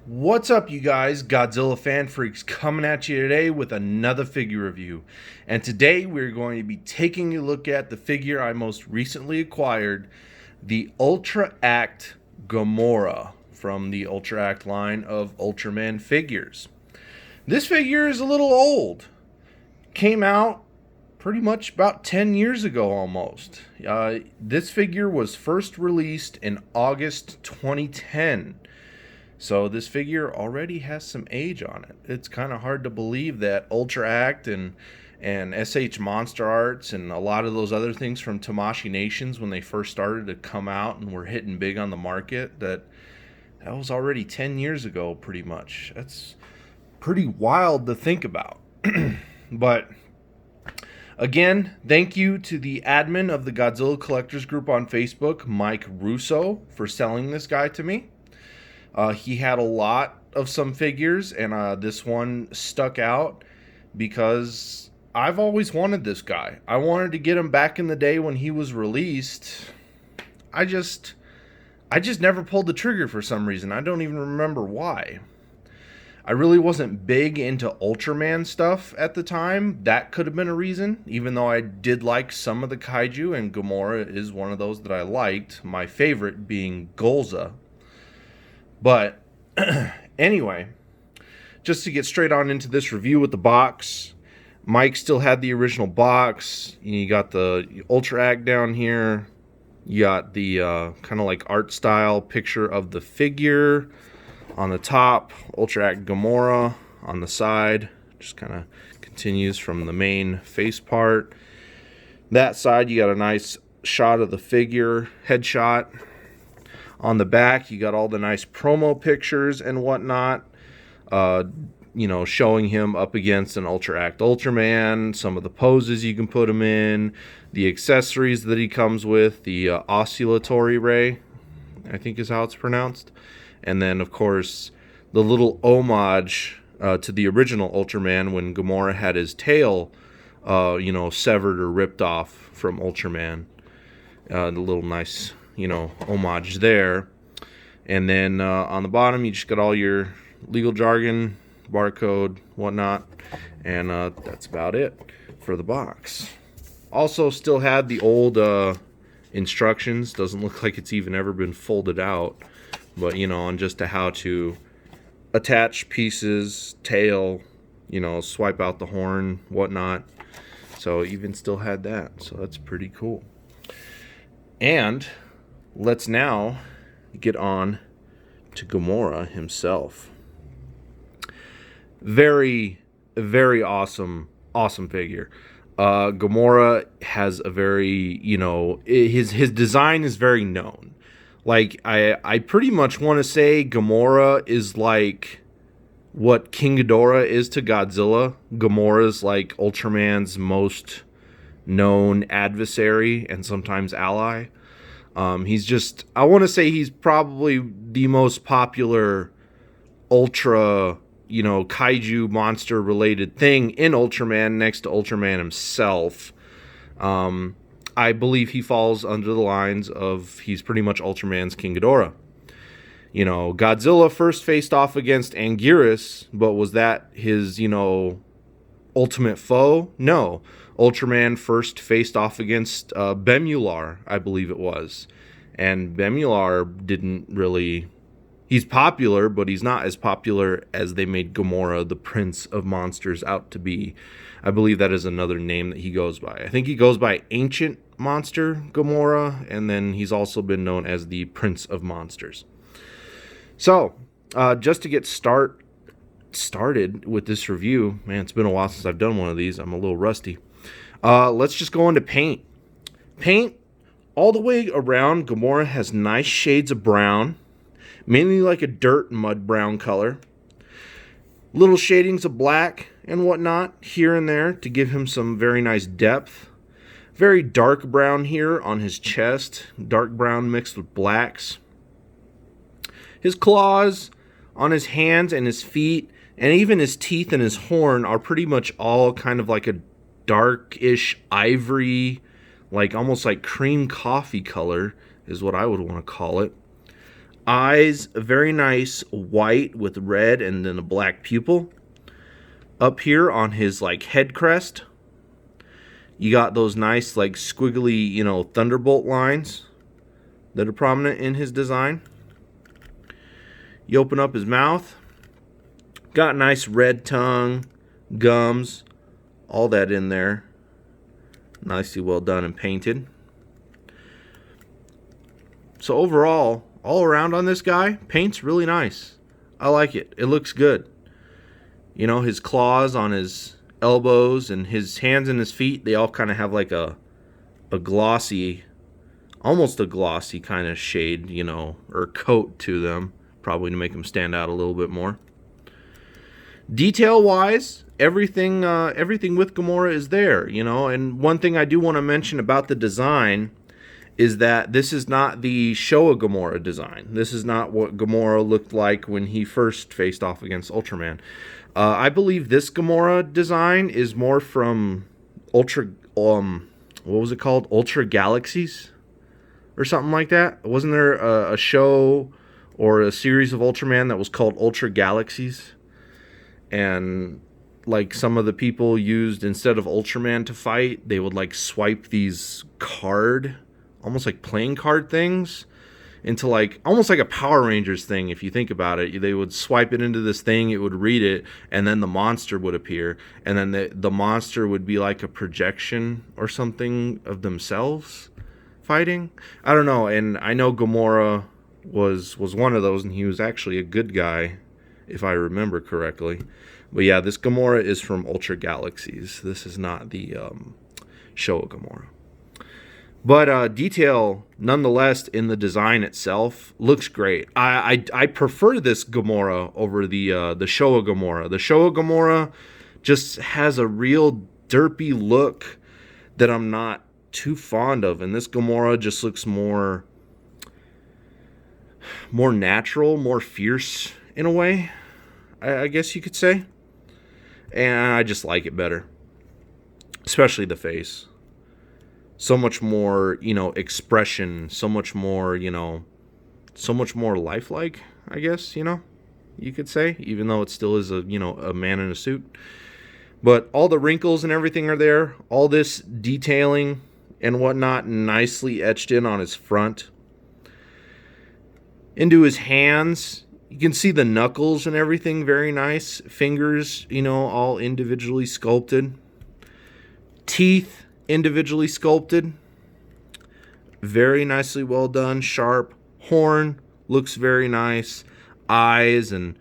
What's up, you guys? Godzilla fan freaks coming at you today with another figure review. And today we're going to be taking a look at the figure I most recently acquired, the Ultra Act Gomora from the Ultra Act line of Ultraman figures. This figure is a little old. Came out pretty much about 10 years ago almost. This figure was first released in August 2010. So this figure already has some age on it. It's kind of hard to believe that Ultra Act and SH Monster Arts and a lot of those other things from Tamashii Nations, when they first started to come out and were hitting big on the market, that was already 10 years ago pretty much. That's pretty wild to think about. But again, thank you to the admin of the Godzilla Collectors Group on Facebook, Mike Russo, for selling this guy to me. He had a lot of some figures, and this one stuck out because I've always wanted this guy. I wanted to get him back in the day when he was released. I just never pulled the trigger for some reason. I don't even remember why. I really wasn't big into Ultraman stuff at the time. That could have been a reason, even though I did like some of the kaiju, and Gomora is one of those that I liked. My favorite being Golza. But anyway, just to get straight on into this review with the box, Mike still had the original box. You got the Ultra Act down here. You got the kind of like art style picture of the figure on the top. Ultra Act Gomora on the side. Just kind of continues from the main face part. That side, you got a nice shot of the figure, headshot. On the back, you got all the nice promo pictures and whatnot, showing him up against an Ultra Act Ultraman, some of the poses you can put him in, the accessories that he comes with, the oscillatory ray, I think is how it's pronounced, and then, of course, the little homage to the original Ultraman when Gomora had his tail, severed or ripped off from Ultraman. The little nice homage there. And then on the bottom, you just got all your legal jargon, barcode, whatnot, and that's about it for the box. Also, still had the old instructions. Doesn't look like it's even ever been folded out, but on just to how to attach pieces, tail, swipe out the horn, whatnot. So even still had that. So that's pretty cool. And let's now get on to Gomora himself. Very, very awesome figure. Gomora has a very, his design is very known. Like, I pretty much want to say Gomora is like what King Ghidorah is to Godzilla. Gamora's like Ultraman's most known adversary and sometimes ally. I want to say he's probably the most popular ultra, kaiju monster related thing in Ultraman next to Ultraman himself. I believe he falls under the lines of he's pretty much Ultraman's King Ghidorah. Godzilla first faced off against Anguirus, but was that his, ultimate foe? No. Ultraman first faced off against Bemular, I believe it was. And Bemular didn't really... He's popular, but he's not as popular as they made Gomora, the Prince of Monsters, out to be. I believe that is another name that he goes by. I think he goes by Ancient Monster Gomora, and then he's also been known as the Prince of Monsters. So, just to get started with this review, man, it's been a while since I've done one of these. I'm a little rusty. Let's just go into paint. Paint all the way around. Gomora has nice shades of brown, mainly like a dirt mud brown color. Little shadings of black and whatnot here and there to give him some very nice depth. Very dark brown here on his chest. Dark brown mixed with blacks. His claws on his hands and his feet, and even his teeth and his horn, are pretty much all kind of like a darkish ivory, like almost like cream coffee color is what I would want to call it. Eyes, very nice white with red and then a black pupil. Up here on his like head crest, you got those nice like squiggly, thunderbolt lines that are prominent in his design. You open up his mouth, got nice red tongue, gums, all that in there. Nicely well done and painted. So overall, all around on this guy, paint's really nice. I like it. It looks good. His claws on his elbows and his hands and his feet, they all kind of have like a glossy, almost a glossy kind of shade, or coat to them, probably to make them stand out a little bit more. Detail-wise, everything with Gomora is there, and one thing I do want to mention about the design is that this is not the Showa Gomora design. This is not what Gomora looked like when he first faced off against Ultraman. I believe this Gomora design is more from Ultra, what was it called? Ultra Galaxies? Or something like that? Wasn't there a show or a series of Ultraman that was called Ultra Galaxies? And like some of the people used, instead of Ultraman to fight, they would like swipe these almost like playing card things into like almost like a Power Rangers thing. If you think about it, they would swipe it into this thing, it would read it, and then the monster would appear, and then the monster would be like a projection or something of themselves fighting. I don't know. And I know Gomora was one of those, and he was actually a good guy if I remember correctly. But yeah, this Gomora is from Ultra Galaxies. This is not the Showa Gomora. But detail, nonetheless, in the design itself looks great. I prefer this Gomora over the Showa Gomora. The Showa Gomora just has a real derpy look that I'm not too fond of, and this Gomora just looks more natural, more fierce in a way, I guess you could say. And I just like it better, especially the face. So much more, expression, so much more, so much more lifelike, I guess, you could say, even though it still is a man in a suit. But all the wrinkles and everything are there. All this detailing and whatnot nicely etched in on his front. Into his hands, you can see the knuckles and everything, very nice. Fingers, all individually sculpted. Teeth, individually sculpted, very nicely well done, sharp. Horn looks very nice. Eyes and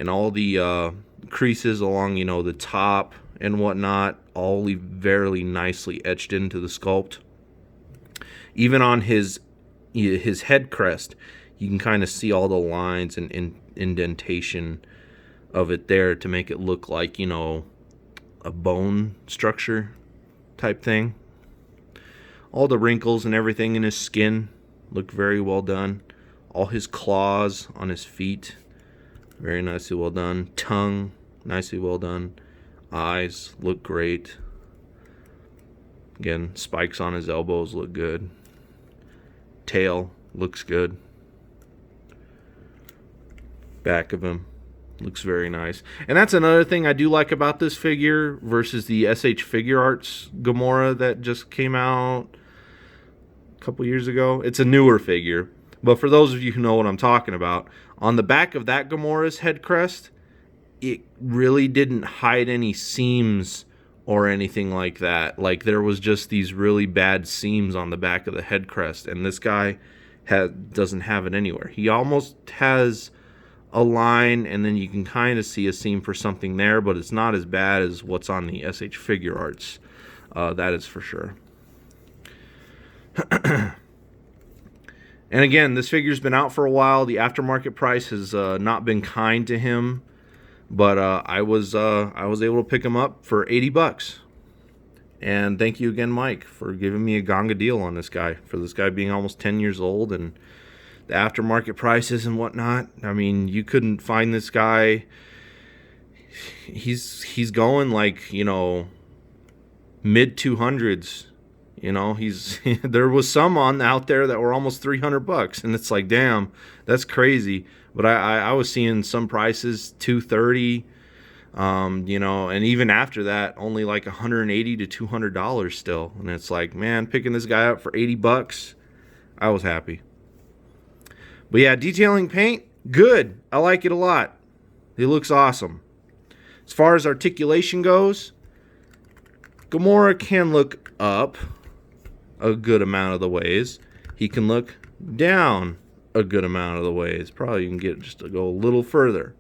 all the creases along the top and whatnot, all very nicely etched into the sculpt. Even on his head crest, you can kind of see all the lines and indentation of it there to make it look like a bone structure type thing. All the wrinkles and everything in his skin look very well done. All his claws on his feet, very nicely well done. Tongue, nicely well done. Eyes look great. Again, spikes on his elbows look good. Tail looks good. Back of him looks very nice. And that's another thing I do like about this figure versus the SH Figure Arts Gomora that just came out a couple years ago. It's a newer figure, but for those of you who know what I'm talking about, on the back of that Gomora's head crest, it really didn't hide any seams or anything like that. Like, there was just these really bad seams on the back of the head crest, and this guy doesn't have it anywhere. He almost has a line, and then you can kind of see a seam for something there, but it's not as bad as what's on the SH Figure Arts. That is for sure. And again, this figure's been out for a while. The aftermarket price has not been kind to him, but I was able to pick him up for $80. And thank you again, Mike, for giving me a gonga deal on this guy, for this guy being almost 10 years old and the aftermarket prices and whatnot. I mean, you couldn't find this guy. He's going like, mid 200s, You know, there was some on out there that were almost $300, and it's like, damn, that's crazy. But I was seeing some prices $230, you know, and even after that, only like $180 to $200 still. And it's like, man, picking this guy up for $80, I was happy. But yeah, detailing paint, good. I like it a lot. It looks awesome. As far as articulation goes, Gomora can look up a good amount of the ways. He can look down a good amount of the ways. Probably you can get just to go a little further.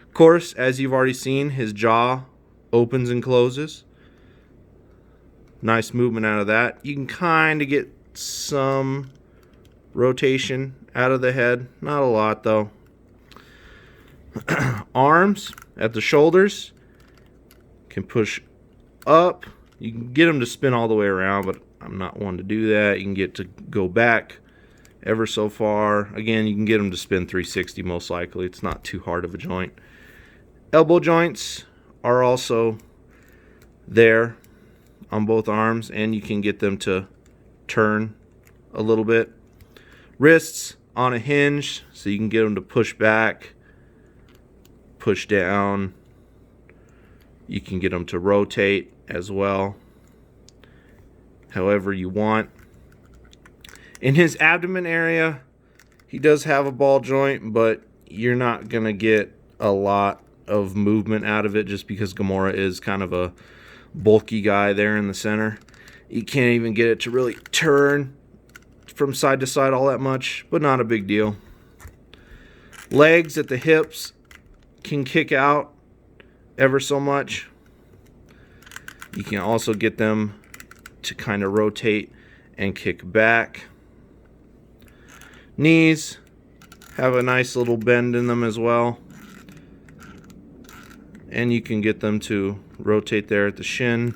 Of course, as you've already seen, his jaw opens and closes. Nice movement out of that. You can kind of get some rotation out of the head. Not a lot, though. Arms at the shoulders can push up. You can get them to spin all the way around, but I'm not one to do that. You can get to go back ever so far. Again, you can get them to spin 360 most likely. It's not too hard of a joint. Elbow joints are also there on both arms, and you can get them to turn a little bit. Wrists on a hinge, so you can get them to push back, push down. You can get them to rotate as well, however you want. In his abdomen area, he does have a ball joint, but you're not going to get a lot of movement out of it just because Gomora is kind of a bulky guy there in the center. You can't even get it to really turn from side to side all that much, but not a big deal. Legs at the hips can kick out ever so much. You can also get them to kind of rotate and kick back. Knees have a nice little bend in them as well. And you can get them to rotate there at the shin.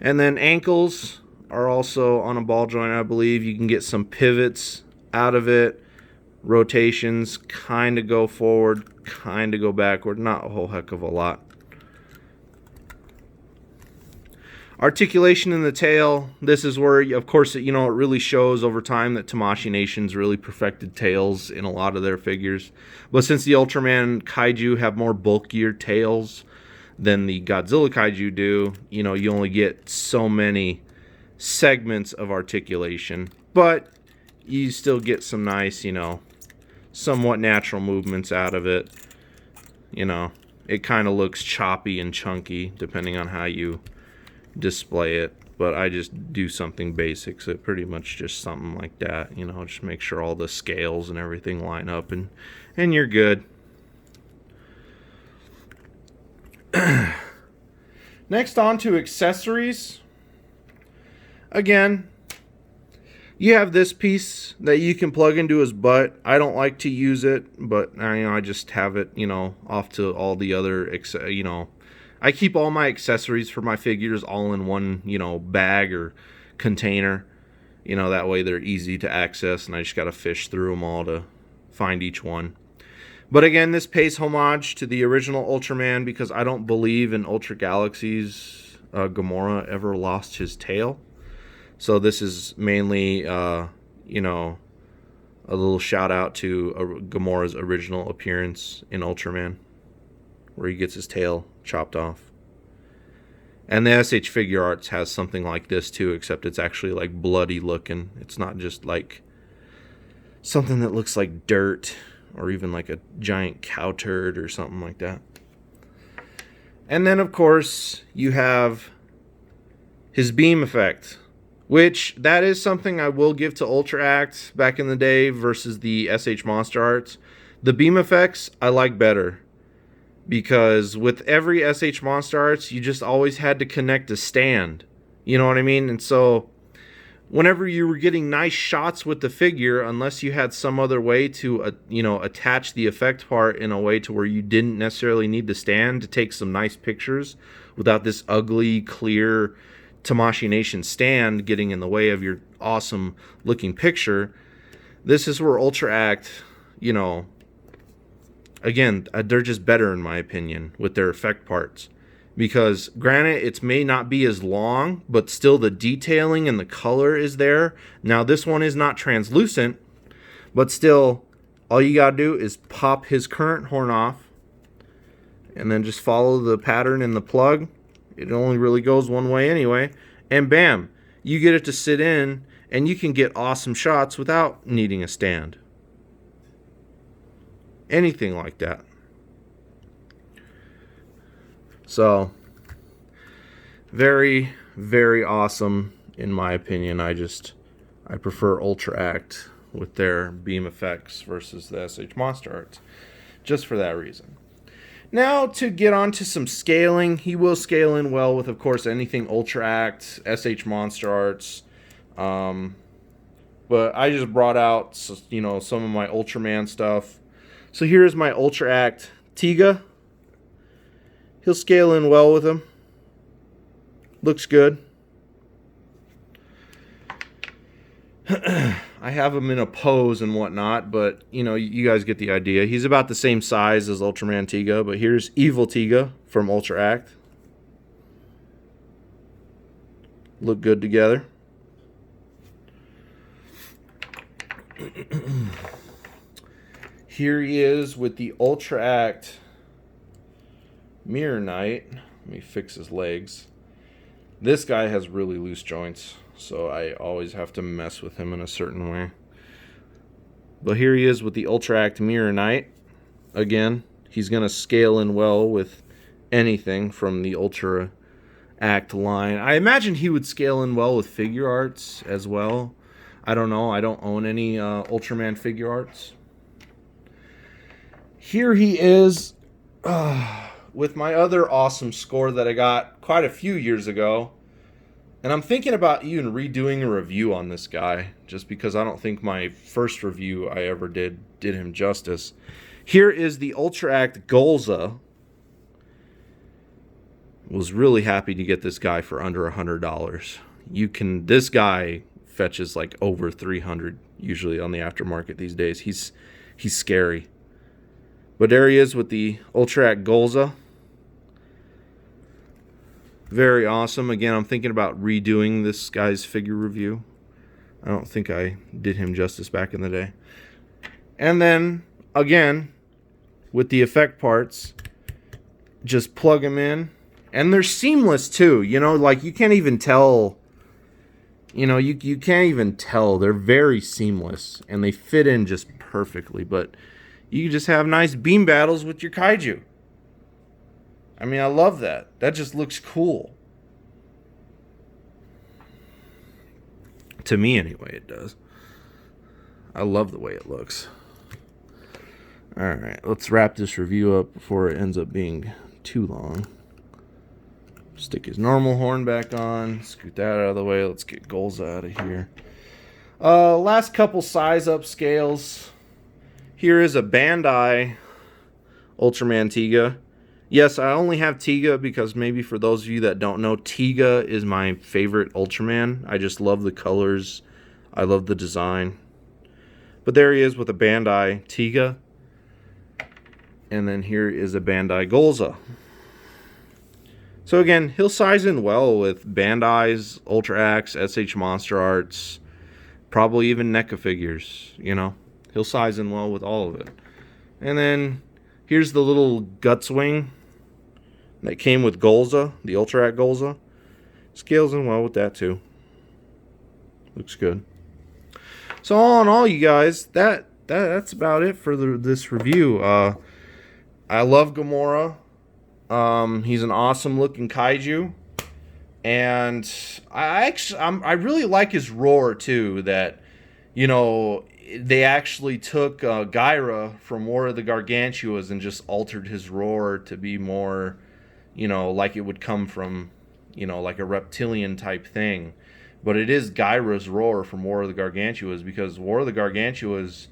And then ankles are also on a ball joint, I believe. You can get some pivots out of it. Rotations, kind of go forward, kind of go backward. Not a whole heck of a lot. Articulation in the tail. This is where, of course, it really shows over time that Tamashii Nation's really perfected tails in a lot of their figures. But since the Ultraman Kaiju have more bulkier tails than the Godzilla Kaiju do, you only get so many segments of articulation. But you still get some nice, somewhat natural movements out of it. It kind of looks choppy and chunky depending on how you display it, but I just do something basic, so pretty much just something like that, just make sure all the scales and everything line up, and you're good. Next, on to accessories. Again, you have this piece that you can plug into his butt. I don't like to use it, but I just have it, off to all the other, I keep all my accessories for my figures all in one, bag or container. That way they're easy to access, and I just got to fish through them all to find each one. But again, this pays homage to the original Ultraman because I don't believe in Ultra Galaxy's Gomora ever lost his tail. So this is mainly, a little shout out to Gomora's original appearance in Ultraman, where he gets his tail chopped off. And the SH Figure Arts has something like this too, except it's actually like bloody looking. It's not just like something that looks like dirt or even like a giant cow turd or something like that. And then of course you have his beam effect, which that is something I will give to Ultra Act back in the day versus the SH Monster Arts. The beam effects I like better, because with every SH Monster Arts, you just always had to connect a stand. You know what I mean? And so whenever you were getting nice shots with the figure, unless you had some other way to, attach the effect part in a way to where you didn't necessarily need the stand to take some nice pictures without this ugly, clear Tamashii Nation stand getting in the way of your awesome looking picture, this is where Ultra Act, again, they're just better in my opinion with their effect parts, because granted, it may not be as long, but still the detailing and the color is there. Now this one is not translucent, but still all you gotta do is pop his current horn off and then just follow the pattern in the plug. It only really goes one way anyway, and bam, you get it to sit in, and you can get awesome shots without needing a stand. Anything like that. So, very, very awesome in my opinion. I prefer Ultra Act with their beam effects versus the SH Monster Arts, just for that reason. Now to get on to some scaling, he will scale in well with, of course, anything Ultra Act, SH Monster Arts. But I just brought out, some of my Ultraman stuff. So here's my Ultra Act Tiga. He'll scale in well with him. Looks good. I have him in a pose and whatnot, but you guys get the idea. He's about the same size as Ultraman Tiga, but here's Evil Tiga from Ultra Act. Look good together. Here he is with the Ultra Act Mirror Knight. Let me fix his legs. This guy has really loose joints, so I always have to mess with him in a certain way. But here he is with the Ultra Act Mirror Knight. Again, he's going to scale in well with anything from the Ultra Act line. I imagine he would scale in well with figure arts as well. I don't know. I don't own any Ultraman figure arts. Here he is with my other awesome score that I got quite a few years ago. And I'm thinking about even redoing a review on this guy, just because I don't think my first review I ever did him justice. Here is the Ultra Act Golza. Was really happy to get this guy for under $100. This guy fetches like over 300 usually on the aftermarket these days. He's scary. But there he is with the Ultra Act Golza. Very awesome. Again, I'm thinking about redoing this guy's figure review. I don't think I did him justice back in the day. And then, again, with the effect parts, just plug them in. And they're seamless too. Like you can't even tell. You can't even tell. They're very seamless. And they fit in just perfectly. But you just have nice beam battles with your kaiju. I mean, I love that. That just looks cool. To me, anyway, it does. I love the way it looks. Alright, let's wrap this review up before it ends up being too long. Stick his normal horn back on. Scoot that out of the way. Let's get Golza out of here. Last couple size up scales. Here is a Bandai Ultraman Tiga. Yes, I only have Tiga because maybe for those of you that don't know, Tiga is my favorite Ultraman. I just love the colors. I love the design. But there he is with a Bandai Tiga. And then here is a Bandai Golza. So again, he'll size in well with Bandai's, Ultra Acts, SH Monster Arts, probably even NECA figures, He'll size in well with all of it. And then here's the little guts wing that came with Golza, the Ultra Act Golza. Scales in well with that too. Looks good. So all in all, you guys, that's about it for this review. I love Gomora. He's an awesome looking kaiju, and I really like his roar too. That they actually took Gyra from War of the Gargantuas and just altered his roar to be more, like it would come from, like a reptilian type thing. But it is Gyra's roar from War of the Gargantuas, because War of the Gargantuas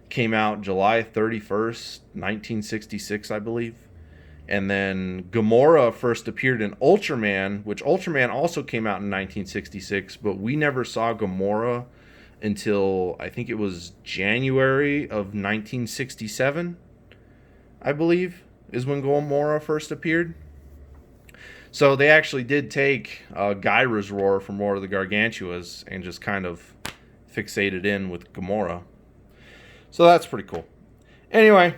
came out July 31st, 1966, I believe. And then Gomora first appeared in Ultraman, which Ultraman also came out in 1966, but we never saw Gomora until I think it was January of 1967, I believe, is when Gomora first appeared. So they actually did take Gyra's roar from Roar of the Gargantuas and just kind of fixated in with Gomora. So that's pretty cool. Anyway,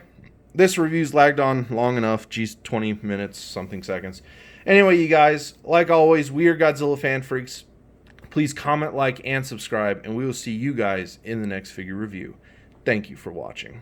this review's lagged on long enough. Geez, 20 minutes, something seconds. Anyway, you guys, like always, we are Godzilla Fan Freaks. Please comment, like, and subscribe, and we will see you guys in the next figure review. Thank you for watching.